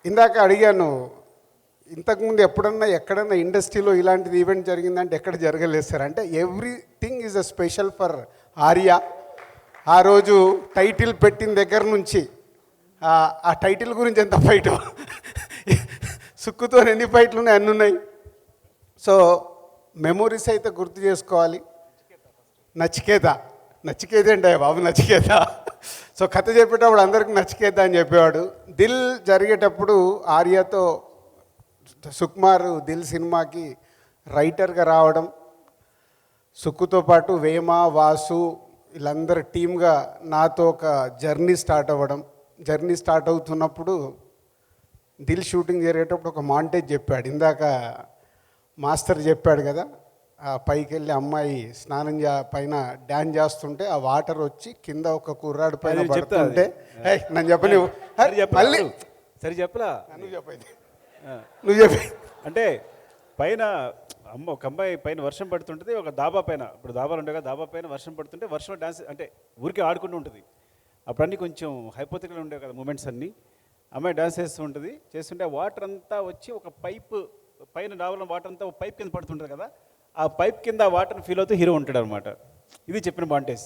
ఇందాక అడిగాను, ఇంతకుముందు ఎప్పుడన్నా ఎక్కడన్నా ఇండస్ట్రీలో ఇలాంటిది ఈవెంట్ జరిగిందంటే ఎక్కడ జరగలేదు సార్ అంటే everything is a special for Arya. ఆ రోజు టైటిల్ పెట్టిన దగ్గర నుంచి ఆ టైటిల్ గురించి ఎంత ఫైట్, సుక్కుతో ఎన్ని ఫైట్లు ఉన్నాయి, అన్నీ ఉన్నాయి. సో మెమొరీస్ అయితే గుర్తు చేసుకోవాలి. నచికేత అంటే బాబు నచికేత. సో కథ చెప్పేటప్పుడు అందరికీ నచికేత అని చెప్పేవాడు. దిల్ జరిగేటప్పుడు ఆర్యతో సుకుమార్ దిల్ సినిమాకి రైటర్గా రావడం, సుక్కుతో పాటు వేమ, వాసు వీళ్ళందరూ టీమ్గా నాతో ఒక జర్నీ స్టార్ట్ అవ్వడం. జర్నీ స్టార్ట్ అవుతున్నప్పుడు దిల్ షూటింగ్ జరిగేటప్పుడు ఒక మాంటేజ్ చెప్పాడు. ఇందాక మాస్టర్ చెప్పాడు కదా, పైకి వెళ్ళి అమ్మాయి స్నానం పైన డ్యాన్స్ చేస్తుంటే ఆ వాటర్ వచ్చి కింద ఒక కుర్రాడు పైన పడుతుంటే నన్ను చెప్పని మళ్ళీ సరే చెప్పలా నువ్వు చెప్పి అంటే పైన ఒక అమ్మాయి పైన వర్షం పడుతుంటుంది, ఒక దాబా పైన, ఇప్పుడు దాబాలు ఉంటాయి కదా, దాబా పైన వర్షం పడుతుంటే వర్షంలో డాన్స్ అంటే ఊరికే ఆడుకుంటూ ఉంటుంది. అప్పుడన్నీ కొంచెం హైపోథెటికల్ ఉండేవి కదా మూమెంట్స్ అన్నీ. అమ్మాయి డాన్స్ చేస్తూ ఉంటుంది, చేస్తుంటే వాటర్ అంతా వచ్చి ఒక పైప్ పైన డాబాలో వాటర్ అంతా ఒక పైప్ కింద పడుతుంటుంది కదా, ఆ పైప్ కింద వాటర్ని ఫీల్ అవుతూ హీరో ఉంటాడు అనమాట. ఇది చెప్పిన మాంటేజ్.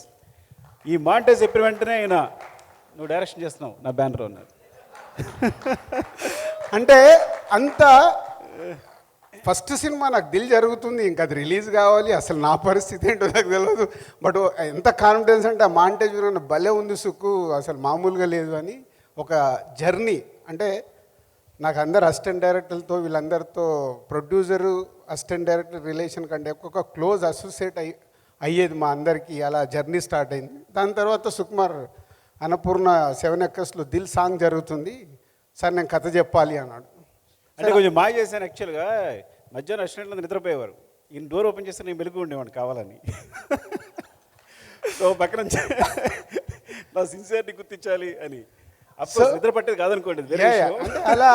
ఈ మాంటేజ్ చెప్పిన వెంటనే ఆయన నువ్వు డైరెక్షన్ చేస్తున్నావు నా బ్యానర్ అన్నారు. అంటే అంత ఫస్ట్ సినిమా నాకు దిల్ జరుగుతుంది, ఇంకా అది రిలీజ్ కావాలి, అసలు నా పరిస్థితి ఏంటో నాకు తెలియదు. బట్ ఎంత కాన్ఫిడెన్స్ అంటే ఆ మాంటేజ్ భలే ఉంది సుక్కు, అసలు మామూలుగా లేదు అని. ఒక జర్నీ అంటే నాకు అందరు అసిస్టెంట్ డైరెక్టర్లతో వీళ్ళందరితో ప్రొడ్యూసరు అసిస్టెంట్ డైరెక్టర్ రిలేషన్ కంటే ఒక క్లోజ్ అసోసియేట్ అయ్యేది మా అందరికీ. అలా జర్నీ స్టార్ట్ అయింది. దాని తర్వాత సుకుమార్ అన్నపూర్ణ 7 ఎక్కర్స్లో దిల్ సాంగ్ జరుగుతుంది సార్, నేను కథ చెప్పాలి అన్నాడు. అంటే కొంచెం మాయ చేశాను యాక్చువల్గా. మధ్యాహ్నం అసిస్టెంట్లో నిద్రపోయేవారు, ఈయన డోర్ ఓపెన్ చేస్తే నేను మెలుగు ఉండేవాడిని కావాలని. సో పక్కన నా సిన్సియారిటీ గుర్తించాలి అని. అప్పుడు నిద్ర పట్టేది కాదనుకోండి. అంటే అలా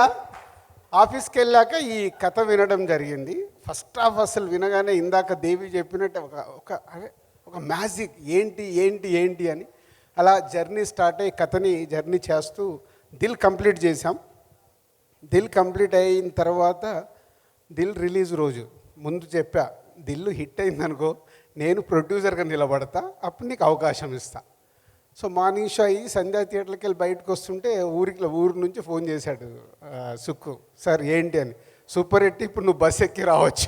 ఆఫీస్కి వెళ్ళాక ఈ కథ వినడం జరిగింది. ఫస్ట్ హాఫ్ అసలు వినగానే ఇందాక దేవి చెప్పినట్టు ఒక మ్యాజిక్ ఏంటి ఏంటి ఏంటి అని అలా జర్నీ స్టార్ట్ అయ్యి కథని జర్నీ చేస్తూ దిల్ కంప్లీట్ చేశాం. దిల్ కంప్లీట్ అయిన తర్వాత దిల్ రిలీజ్ రోజు ముందు చెప్పా, దిల్ హిట్ అయిందనుకో నేను ప్రొడ్యూసర్గా నిలబడతా, అప్పుడు నీకు అవకాశం ఇస్తా. సో మార్నింగ్ షో అయ్యి సంధ్యా థియేటర్కి వెళ్ళి బయటకు వస్తుంటే ఊరి నుంచి ఫోన్ చేశాడు సుక్కు, సార్ ఏంటి అని, సూపర్ హిట్, ఇప్పుడు నువ్వు బస్ ఎక్కి రావచ్చు.